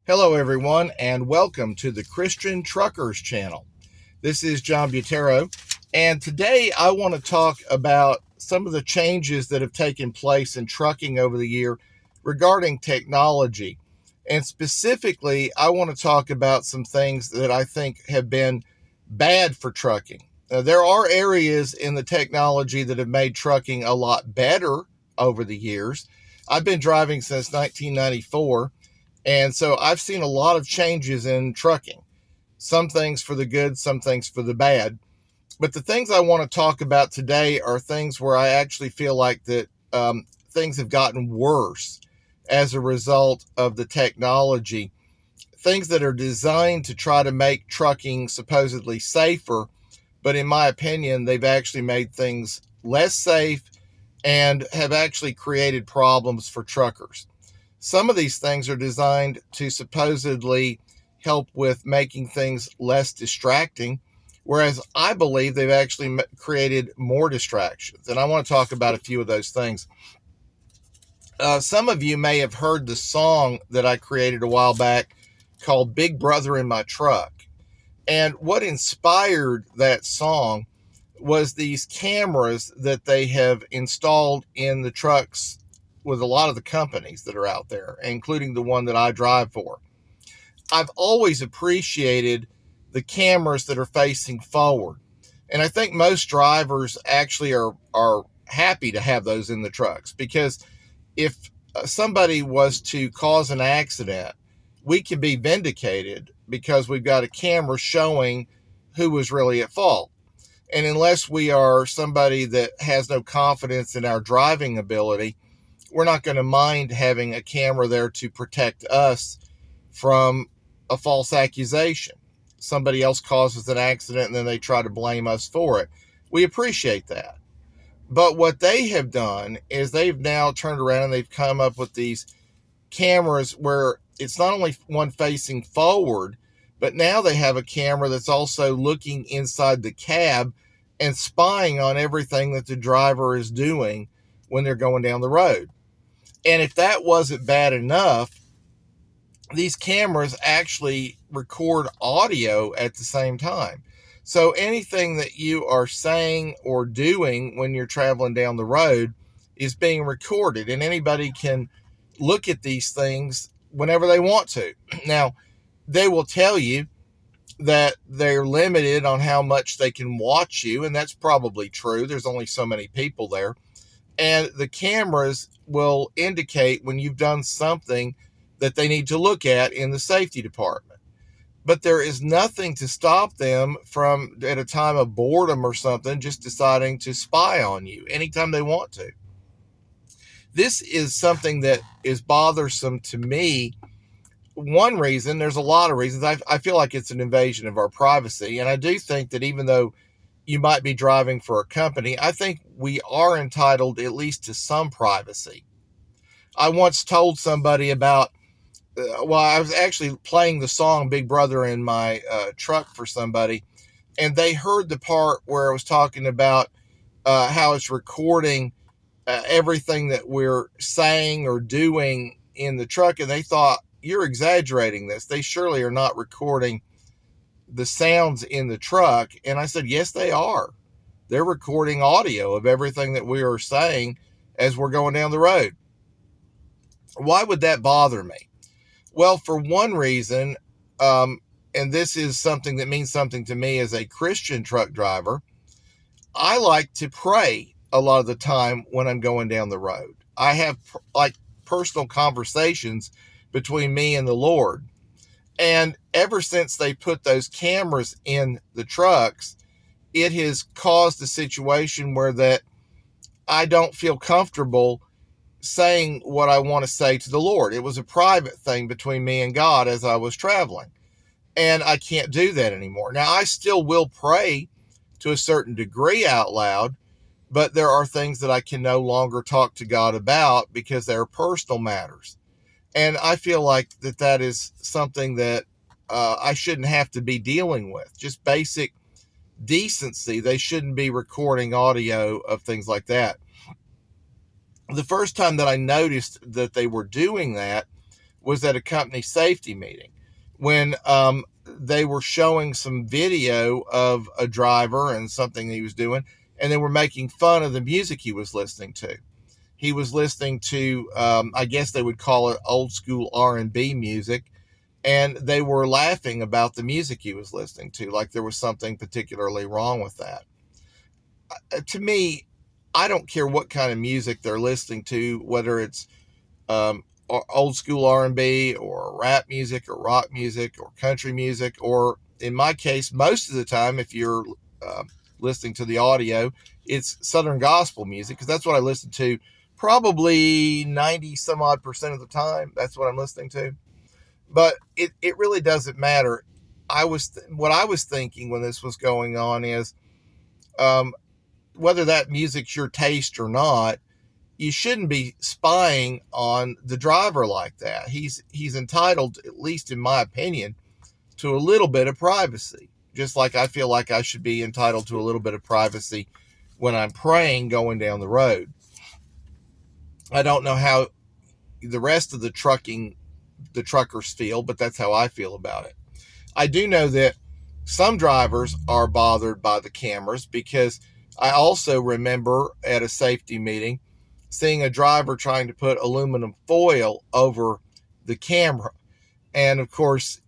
Hello, everyone, and welcome to the Christian Truckers channel. This is John Butero, and today I want to talk about some of the changes that have taken place in trucking over the year regarding technology. And specifically, I want to talk about some things that I think have been bad for trucking. There are areas in the technology that have made trucking a lot better over the years. I've been driving since 1994. And so I've seen a lot of changes in trucking, some things for the good, some things for the bad. But the things I want to talk about today are things where I actually feel like that things have gotten worse as a result of the technology, things that are designed to try to make trucking supposedly safer. But in my opinion, they've actually made things less safe and have actually created problems for truckers. Some of these things are designed to supposedly help with making things less distracting, whereas I believe they've actually created more distractions. And I want to talk about a few of those things. Some of you may have heard the song that I created a while back called Big Brother in My Truck. And what inspired that song was these cameras that they have installed in the trucks with a lot of the companies that are out there, including the one that I drive for. I've always appreciated the cameras that are facing forward. And I think most drivers actually are happy to have those in the trucks, because if somebody was to cause an accident, we can be vindicated because we've got a camera showing who was really at fault. And unless we are somebody that has no confidence in our driving ability, we're not going to mind having a camera there to protect us from a false accusation. Somebody else causes an accident and then they try to blame us for it. We appreciate that. But what they have done is they've now turned around and they've come up with these cameras where it's not only one facing forward, but now they have a camera that's also looking inside the cab and spying on everything that the driver is doing when they're going down the road. And if that wasn't bad enough, these cameras actually record audio at the same time. So anything that you are saying or doing when you're traveling down the road is being recorded, and anybody can look at these things whenever they want to. Now, they will tell you that they're limited on how much they can watch you, and that's probably true. There's only so many people there. And the cameras will indicate when you've done something that they need to look at in the safety department. But there is nothing to stop them from, at a time of boredom or something, just deciding to spy on you anytime they want to. This is something that is bothersome to me. One reason, there's a lot of reasons, I feel like it's an invasion of our privacy. And I do think that even though you might be driving for a company, I think we are entitled at least to some privacy. I once told somebody about, I was actually playing the song Big Brother in my truck for somebody, and they heard the part where I was talking about how it's recording everything that we're saying or doing in the truck, and they thought, you're exaggerating this. They surely are not recording the sounds in the truck. And I said, yes, they are. They're recording audio of everything that we are saying as we're going down the road. Why would that bother me? Well, for one reason, and this is something that means something to me as a Christian truck driver, I like to pray a lot of the time when I'm going down the road. I have like personal conversations between me and the Lord. And ever since they put those cameras in the trucks, it has caused a situation where that I don't feel comfortable saying what I want to say to the Lord. It was a private thing between me and God as I was traveling. And I can't do that anymore. Now, I still will pray to a certain degree out loud, but there are things that I can no longer talk to God about because they're personal matters. And I feel like that is something that I shouldn't have to be dealing with. Just basic decency. They shouldn't be recording audio of things like that. The first time that I noticed that they were doing that was at a company safety meeting when they were showing some video of a driver and something he was doing, and they were making fun of the music he was listening to. He was listening to, I guess they would call it old school R&B music, and they were laughing about the music he was listening to, like there was something particularly wrong with that. To me, I don't care what kind of music they're listening to, whether it's old school R&B or rap music or rock music or country music, or in my case, most of the time, if you're listening to the audio, it's Southern gospel music, because that's what I listen to probably 90 some odd % of the time. That's what I'm listening to. But it really doesn't matter. What I was thinking when this was going on is, whether that music's your taste or not, you shouldn't be spying on the driver like that. He's entitled, at least in my opinion, to a little bit of privacy. Just like I feel like I should be entitled to a little bit of privacy when I'm praying going down the road. I don't know how the rest of the truckers feel, but that's how I feel about it. I do know that some drivers are bothered by the cameras, because I also remember at a safety meeting seeing a driver trying to put aluminum foil over the camera. And of course,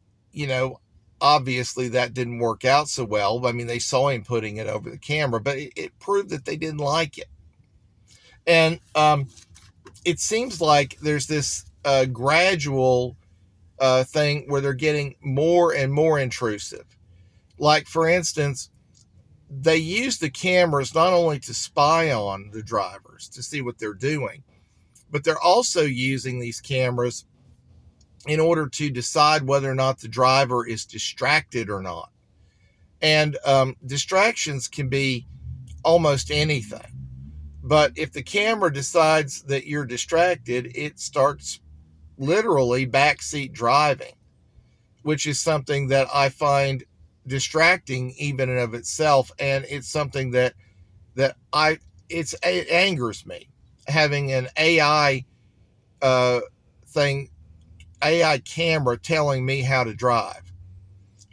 obviously that didn't work out so well. I mean, they saw him putting it over the camera, but it proved that they didn't like it. And it seems like there's this gradual thing where they're getting more and more intrusive. Like, for instance, they use the cameras not only to spy on the drivers to see what they're doing, but they're also using these cameras in order to decide whether or not the driver is distracted or not. And distractions can be almost anything. But if the camera decides that you're distracted, it starts literally backseat driving, which is something that I find distracting even in of itself. And it's something that it angers me, having an AI AI camera telling me how to drive.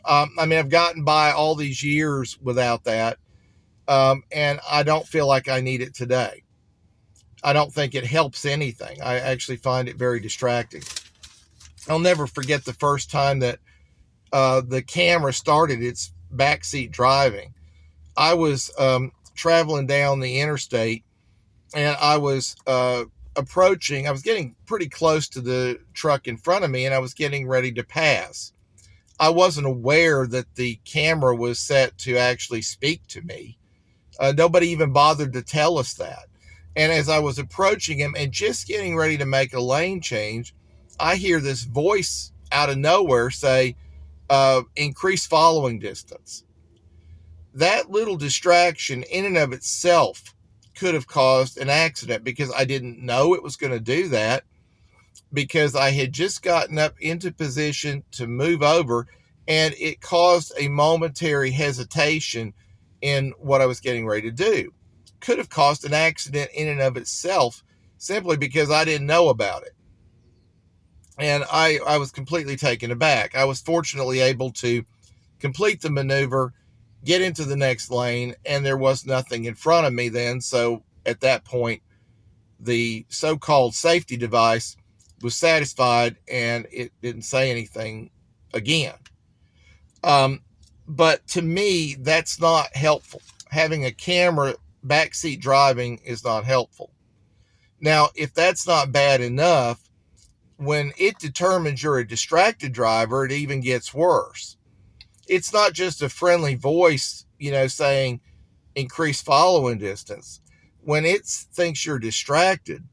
I've gotten by all these years without that, and I don't feel like I need it today. I don't think it helps anything. I actually find it very distracting. I'll never forget the first time that the camera started its backseat driving. I was traveling down the interstate, and I was I was getting pretty close to the truck in front of me, and I was getting ready to pass. I wasn't aware that the camera was set to actually speak to me. Nobody even bothered to tell us that. And as I was approaching him and just getting ready to make a lane change, I hear this voice out of nowhere say, increase following distance. That little distraction in and of itself could have caused an accident, because I didn't know it was going to do that, because I had just gotten up into position to move over, and it caused a momentary hesitation in what I was getting ready to do. Could have caused an accident in and of itself, simply because I didn't know about it. And I was completely taken aback. I was fortunately able to complete the maneuver, get into the next lane, and there was nothing in front of me then. So at that point, the so-called safety device was satisfied, and it didn't say anything again. But to me, that's not helpful. Having a camera backseat driving is not helpful. Now, if that's not bad enough, when it determines you're a distracted driver, it even gets worse. It's not just a friendly voice, saying increase following distance. When it thinks you're distracted,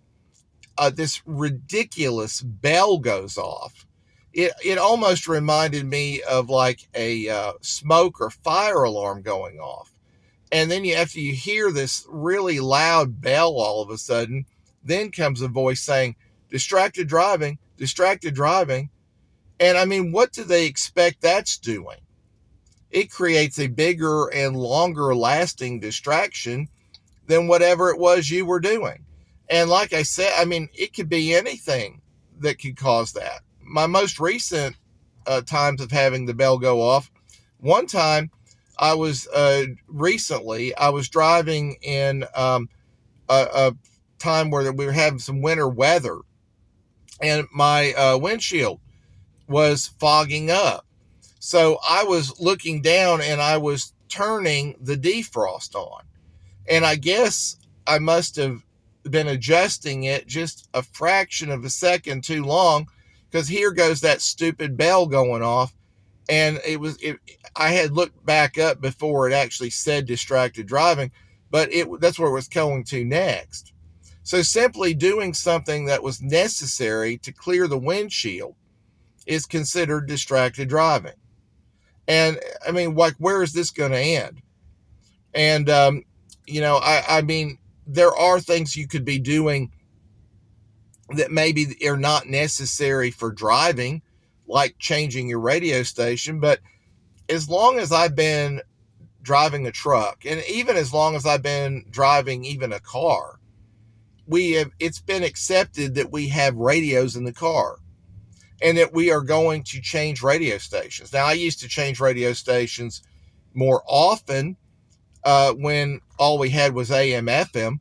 this ridiculous bell goes off. It almost reminded me of like a smoke or fire alarm going off. And then after you hear this really loud bell all of a sudden, then comes a voice saying, distracted driving, distracted driving. And what do they expect that's doing? It creates a bigger and longer lasting distraction than whatever it was you were doing. And like I said, it could be anything that could cause that. my most recent times of having the bell go off, one time I was recently, I was driving in a time where we were having some winter weather, and my windshield was fogging up. So I was looking down and I was turning the defrost on. And I guess I must have been adjusting it just a fraction of a second too long, because here goes that stupid bell going off. And I had looked back up before it actually said distracted driving, but that's where it was going to next. So simply doing something that was necessary to clear the windshield is considered distracted driving. And I mean, like, where is this going to end? And, I mean, there are things you could be doing that maybe are not necessary for driving, like changing your radio station. But as long as I've been driving a truck, and even as long as I've been driving even a car, it's been accepted that we have radios in the car, and that we are going to change radio stations. Now, I used to change radio stations more often when all we had was AM, FM,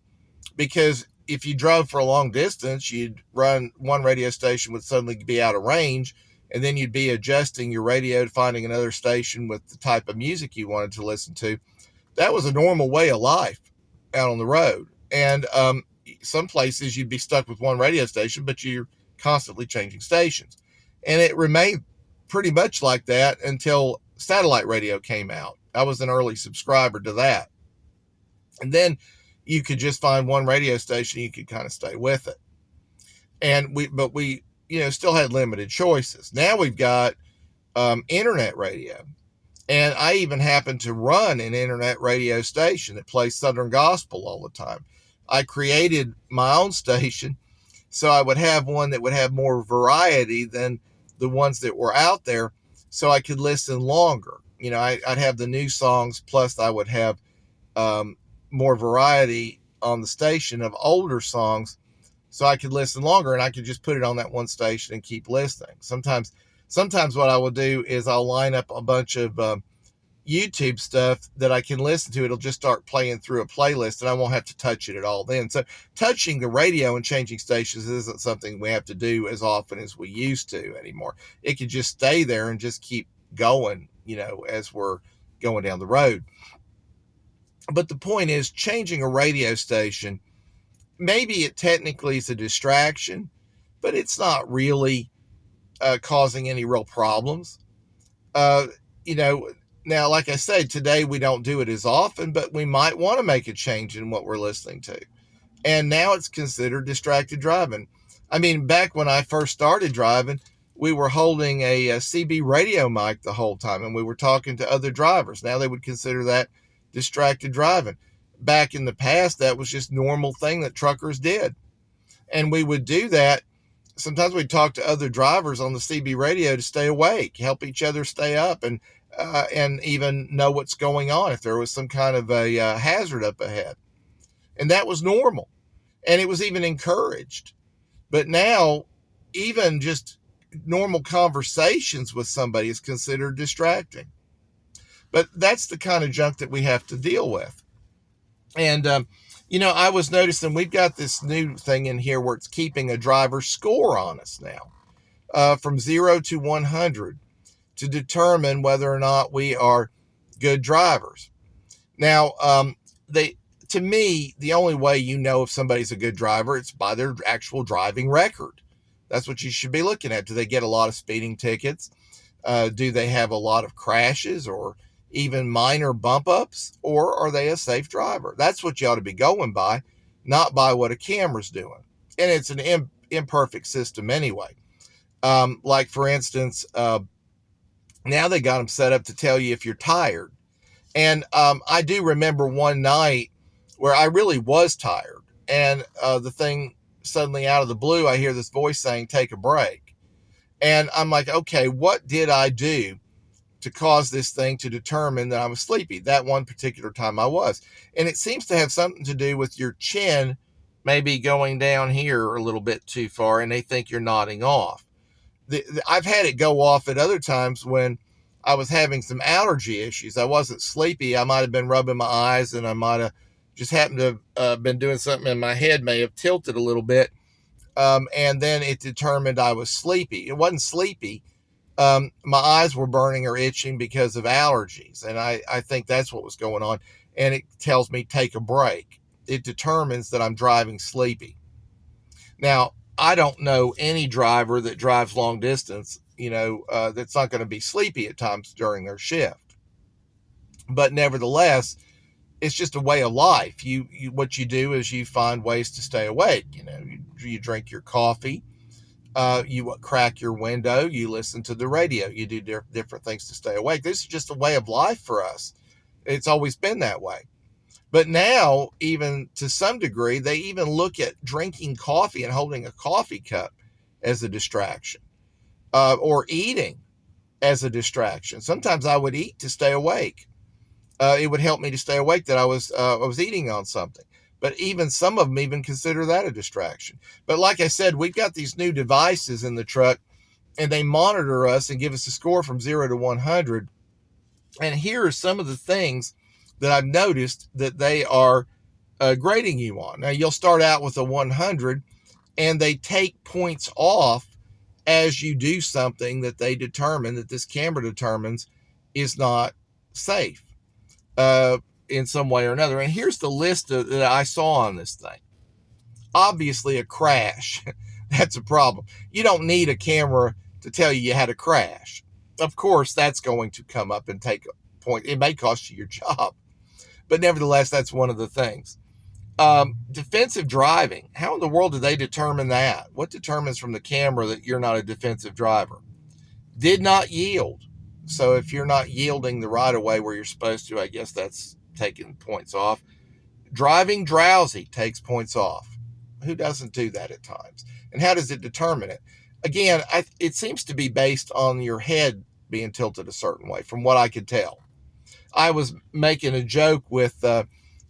because if you drove for a long distance, you'd run one radio station would suddenly be out of range, and then you'd be adjusting your radio to finding another station with the type of music you wanted to listen to. That was a normal way of life out on the road. And some places you'd be stuck with one radio station, but you're constantly changing stations. And it remained pretty much like that until satellite radio came out. I was an early subscriber to that. And then you could just find one radio station, you could kind of stay with it. And we still had limited choices. Now we've got internet radio. And I even happen to run an internet radio station that plays Southern gospel all the time. I created my own station, so I would have one that would have more variety than the ones that were out there, so I could listen longer. I'd have the new songs, plus I would have more variety on the station of older songs, so I could listen longer, and I could just put it on that one station and keep listening. Sometimes what I will do is I'll line up a bunch of YouTube stuff that I can listen to. It'll just start playing through a playlist, and I won't have to touch it at all then. So touching the radio and changing stations isn't something we have to do as often as we used to anymore. It could just stay there and just keep going, as we're going down the road. But the point is, changing a radio station, maybe it technically is a distraction, but it's not really causing any real problems. Now, like I said, today we don't do it as often, but we might want to make a change in what we're listening to. And now it's considered distracted driving. I mean, back when I first started driving, we were holding a CB radio mic the whole time, and we were talking to other drivers. Now they would consider that distracted driving. Back in the past, that was just normal thing that truckers did. And we would do that. Sometimes we'd talk to other drivers on the CB radio to stay awake, help each other stay up, and even know what's going on if there was some kind of a hazard up ahead. And that was normal. And it was even encouraged. But now, even just normal conversations with somebody is considered distracting. But that's the kind of junk that we have to deal with. And, I was noticing we've got this new thing in here where it's keeping a driver's score on us now, from 0 to 100. To determine whether or not we are good drivers. Now, to me, the only way you know if somebody's a good driver, it's by their actual driving record. That's what you should be looking at. Do they get a lot of speeding tickets? Do they have a lot of crashes or even minor bump ups? Or are they a safe driver? That's what you ought to be going by, not by what a camera's doing. And it's an imperfect system anyway. Like, for instance, now they got them set up to tell you if you're tired. And I do remember one night where I really was tired. And the thing suddenly out of the blue, I hear this voice saying, take a break. And I'm like, okay, what did I do to cause this thing to determine that I was sleepy? That one particular time I was. And it seems to have something to do with your chin maybe going down here a little bit too far, and they think you're nodding off. I've had it go off at other times when I was having some allergy issues. I wasn't sleepy. I might have been rubbing my eyes, and I might have just happened to have been doing something, and my head may have tilted a little bit. And then it determined I was sleepy. It wasn't sleepy. My eyes were burning or itching because of allergies. And I think that's what was going on. And it tells me take a break. It determines that I'm driving sleepy. Now, I don't know any driver that drives long distance, that's not going to be sleepy at times during their shift. But nevertheless, it's just a way of life. What you do is you find ways to stay awake. You drink your coffee, you crack your window, you listen to the radio, you do different things to stay awake. This is just a way of life for us. It's always been that way. But now, even to some degree, they even look at drinking coffee and holding a coffee cup as a distraction, or eating as a distraction. Sometimes I would eat to stay awake. It would help me to stay awake that I was eating on something. But even some of them even consider that a distraction. But like I said, we've got these new devices in the truck, and they monitor us and give us a score from 0 to 100. And here are some of the things that I've noticed that they are grading you on. Now, you'll start out with a 100, and they take points off as you do something that they determine, that this camera determines is not safe in some way or another. And here's the list that I saw on this thing. Obviously, a crash. That's a problem. You don't need a camera to tell you had a crash. Of course, that's going to come up and take a point. It may cost you your job. But nevertheless, that's one of the things. Defensive driving. How in the world do they determine that? What determines from the camera that you're not a defensive driver? Did not yield. So if you're not yielding the right of way where you're supposed to, I guess that's taking points off. Driving drowsy takes points off. Who doesn't do that at times? And how does it determine it? Again, it seems to be based on your head being tilted a certain way, from what I could tell. I was making a joke with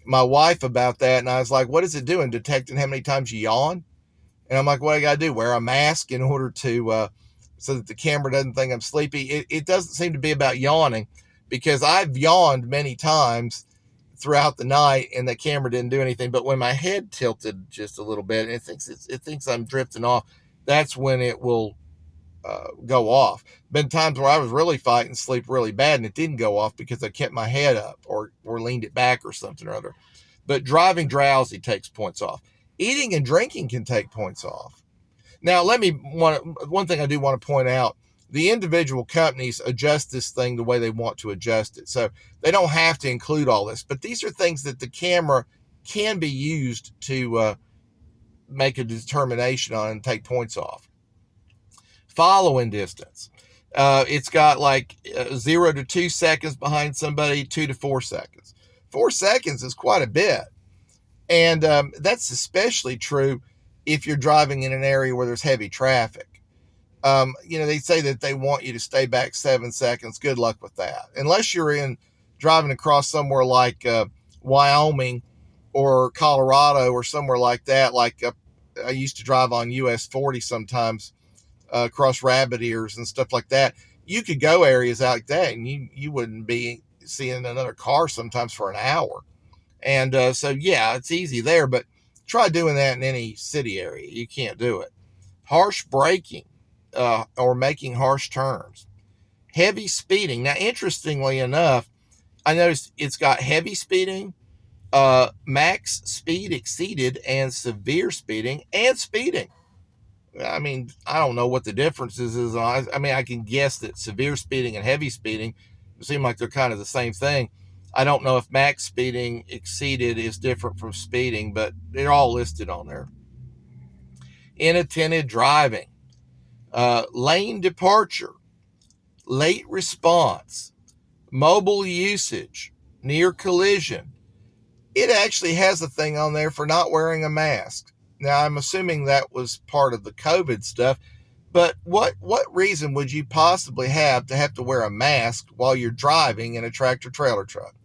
my wife about that, and I was like, what is it doing? Detecting how many times you yawn? And I'm like, what do I got to do? Wear a mask in order to, so that the camera doesn't think I'm sleepy? It doesn't seem to be about yawning, because I've yawned many times throughout the night and the camera didn't do anything. But when my head tilted just a little bit and it thinks I'm drifting off, that's when it will go off. Been times where I was really fighting sleep really bad and it didn't go off because I kept my head up or leaned it back or something or other. But driving drowsy takes points off. Eating and drinking can take points off. Now, one thing I do want to point out: the individual companies adjust this thing the way they want to adjust it. So they don't have to include all this, but these are things that the camera can be used to make a determination on and take points off. Following distance. It's got like 0 to 2 seconds behind somebody, 2 to 4 seconds. 4 seconds is quite a bit. And that's especially true if you're driving in an area where there's heavy traffic. They say that they want you to stay back 7 seconds. Good luck with that. Unless you're driving across somewhere like Wyoming or Colorado or somewhere like that. Like I used to drive on US 40 sometimes, across rabbit ears and stuff like that. You could go areas like that and you wouldn't be seeing another car sometimes for an hour. And so, yeah, it's easy there, but try doing that in any city area. You can't do it. Harsh braking or making harsh turns. Heavy speeding. Now, interestingly enough, I noticed it's got heavy speeding, max speed exceeded, and severe speeding, and speeding. I mean, I don't know what the difference is. I mean, I can guess that severe speeding and heavy speeding seem like they're kind of the same thing. I don't know if max speeding exceeded is different from speeding, but they're all listed on there. Inattentive driving, lane departure, late response, mobile usage, near collision. It actually has a thing on there for not wearing a mask. Now, I'm assuming that was part of the COVID stuff, but what reason would you possibly have to wear a mask while you're driving in a tractor trailer truck?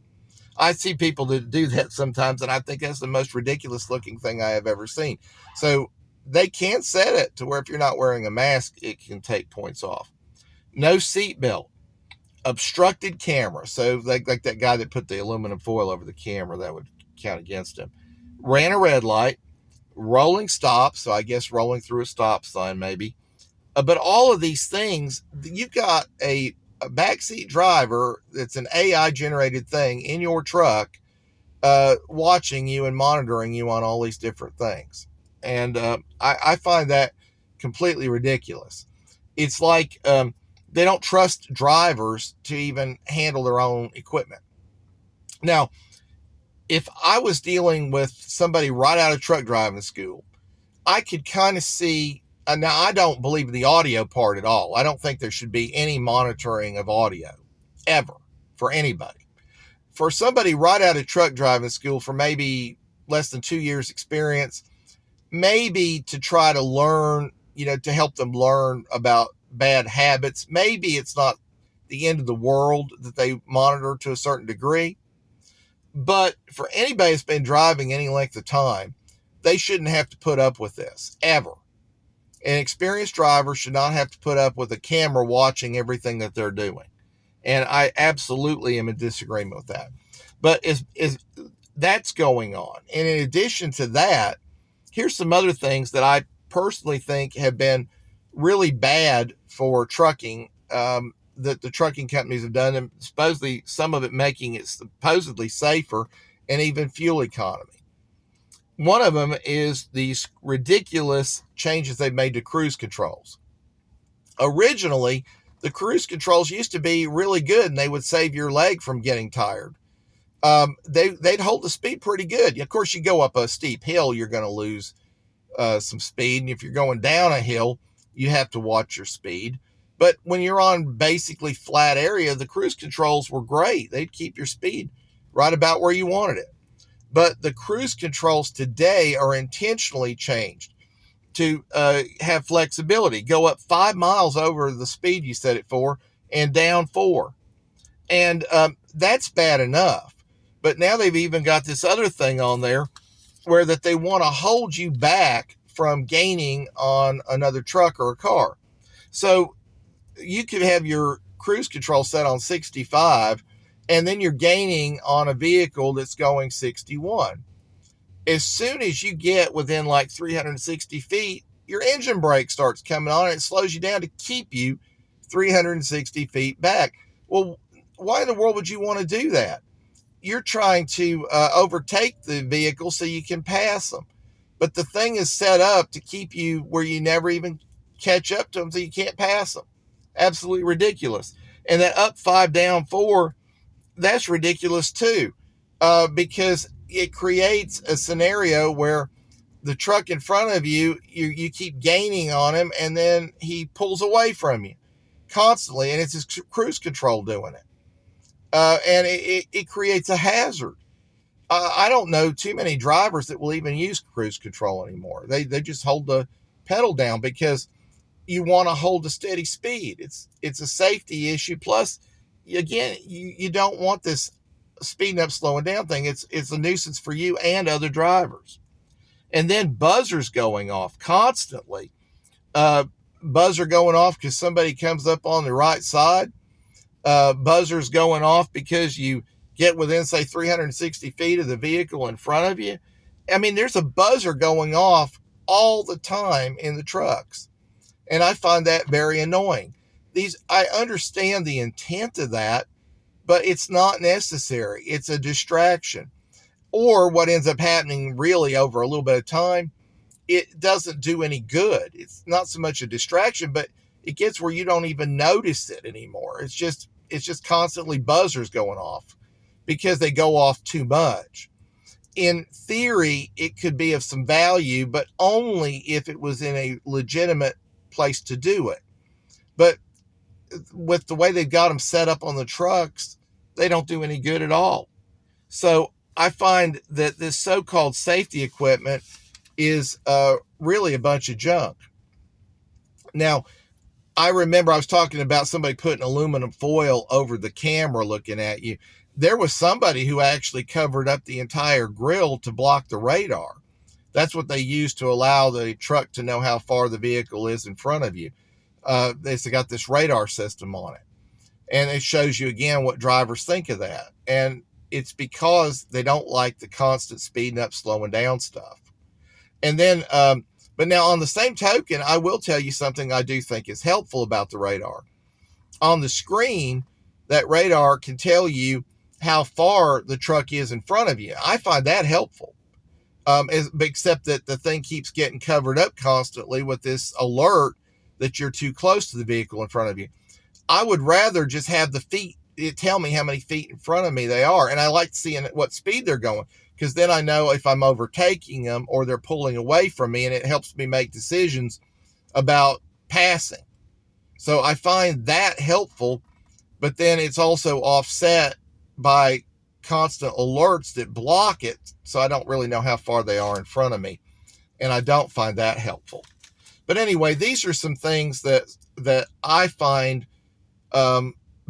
I see people that do that sometimes, and I think that's the most ridiculous looking thing I have ever seen. So they can set it to where if you're not wearing a mask, it can take points off. No seatbelt, obstructed camera. So like that guy that put the aluminum foil over the camera, that would count against him. Ran a red light, rolling stop. So I guess rolling through a stop sign maybe. But all of these things, you've got a backseat driver that's an AI generated thing in your truck, watching you and monitoring you on all these different things. And I find that completely ridiculous. It's like they don't trust drivers to even handle their own equipment. Now, if I was dealing with somebody right out of truck driving school, I could kind of see. Now, I don't believe in the audio part at all. I don't think there should be any monitoring of audio ever for anybody. For somebody right out of truck driving school for maybe less than 2 years experience, maybe to try to learn, to help them learn about bad habits. Maybe it's not the end of the world that they monitor to a certain degree. But for anybody that's been driving any length of time, they shouldn't have to put up with this ever. An experienced driver should not have to put up with a camera watching everything that they're doing. And I absolutely am in disagreement with that. But is that's going on. And in addition to that, here's some other things that I personally think have been really bad for trucking, that the trucking companies have done, and supposedly some of it making it supposedly safer and even fuel economy. One of them is these ridiculous changes they've made to cruise controls. Originally, the cruise controls used to be really good and they would save your leg from getting tired. They'd hold the speed pretty good. Of course, you go up a steep hill, you're going to lose some speed. And if you're going down a hill, you have to watch your speed. But when you're on basically flat area, the cruise controls were great. They'd keep your speed right about where you wanted it. But the cruise controls today are intentionally changed to have flexibility. Go up 5 miles over the speed you set it for and down 4. And that's bad enough. But now they've even got this other thing on there where that they want to hold you back from gaining on another truck or a car. So you could have your cruise control set on 65 and then you're gaining on a vehicle that's going 61. As soon as you get within like 360 feet, your engine brake starts coming on and it slows you down to keep you 360 feet back. Well, why in the world would you want to do that? You're trying to overtake the vehicle so you can pass them. But the thing is set up to keep you where you never even catch up to them so you can't pass them. Absolutely ridiculous. And that up 5, down 4, that's ridiculous too, because it creates a scenario where the truck in front of you keep gaining on him and then he pulls away from you constantly, and it's his cruise control doing it. And it creates a hazard. I don't know too many drivers that will even use cruise control anymore. They just hold the pedal down because you want to hold a steady speed. It's a safety issue. Plus, again, you don't want this speeding up, slowing down thing. It's a nuisance for you and other drivers. And then buzzers going off constantly. Buzzer going off because somebody comes up on the right side. Buzzers going off because you get within, say, 360 feet of the vehicle in front of you. I mean, there's a buzzer going off all the time in the trucks. And I find that very annoying. I understand the intent of that, but it's not necessary. It's a distraction. Or what ends up happening really over a little bit of time, it doesn't do any good. It's not so much a distraction, but it gets where you don't even notice it anymore. It's just constantly buzzers going off because they go off too much. In theory, it could be of some value, but only if it was in a legitimate place to do it. But with the way they've got them set up on the trucks, they don't do any good at all. So I find that this so-called safety equipment is really a bunch of junk. Now, I remember I was talking about somebody putting aluminum foil over the camera looking at you. There was somebody who actually covered up the entire grill to block the radar. That's what they use to allow the truck to know how far the vehicle is in front of you. It's got this radar system on it, and it shows you again what drivers think of that. And it's because they don't like the constant speeding up, slowing down stuff. And then, but now on the same token, I will tell you something I do think is helpful about the radar. On the screen, that radar can tell you how far the truck is in front of you. I find that helpful. Except that the thing keeps getting covered up constantly with this alert that you're too close to the vehicle in front of you. I would rather just have the feet tell me how many feet in front of me they are. And I like seeing what speed they're going, because then I know if I'm overtaking them or they're pulling away from me, and it helps me make decisions about passing. So I find that helpful, but then it's also offset by constant alerts that block it, so I don't really know how far they are in front of me, and I don't find that helpful. But anyway, these are some things that I find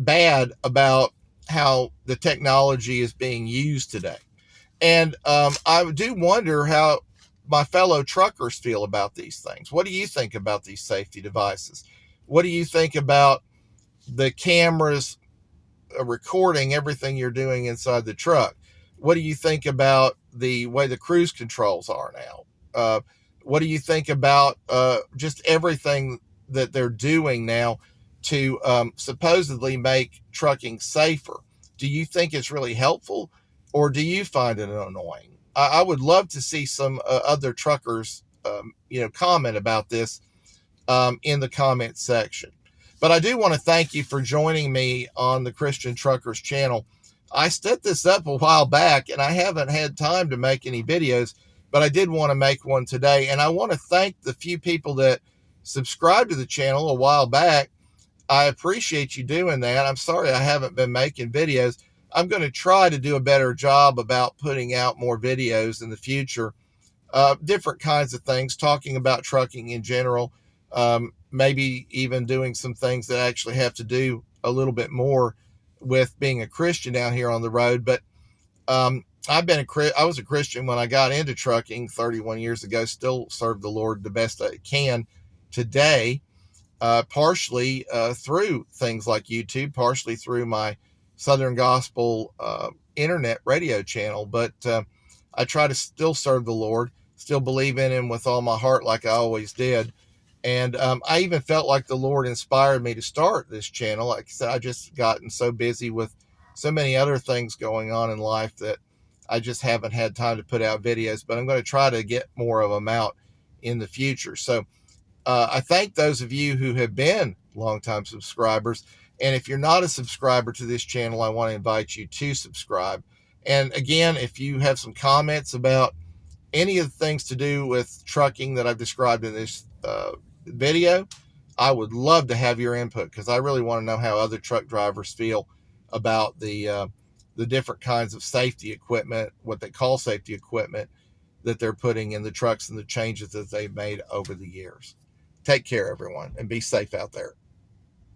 bad about how the technology is being used today. And I do wonder how my fellow truckers feel about these things. What do you think about these safety devices? What do you think about the cameras recording everything you're doing inside the truck? What do you think about the way the cruise controls are now? What do you think about just everything that they're doing now to supposedly make trucking safer? Do you think it's really helpful, or do you find it annoying? I would love to see some other truckers, comment about this in the comment section. But I do want to thank you for joining me on the Christian Truckers channel. I set this up a while back, and I haven't had time to make any videos, but I did want to make one today. And I want to thank the few people that subscribed to the channel a while back. I appreciate you doing that. I'm sorry I haven't been making videos. I'm going to try to do a better job about putting out more videos in the future. Different kinds of things, talking about trucking in general, maybe even doing some things that actually have to do a little bit more with being a Christian out here on the road. But I was a Christian when I got into trucking 31 years ago, still serve the Lord the best I can today, partially through things like YouTube, partially through my Southern Gospel internet radio channel. But I try to still serve the Lord, still believe in him with all my heart like I always did. And I even felt like the Lord inspired me to start this channel. Like I said, I just gotten so busy with so many other things going on in life that I just haven't had time to put out videos, but I'm going to try to get more of them out in the future. So I thank those of you who have been longtime subscribers. And if you're not a subscriber to this channel, I want to invite you to subscribe. And again, if you have some comments about any of the things to do with trucking that I've described in this video, I would love to have your input, because I really want to know how other truck drivers feel about the different kinds of safety equipment, what they call safety equipment, that they're putting in the trucks and the changes that they've made over the years. Take care, everyone, and be safe out there.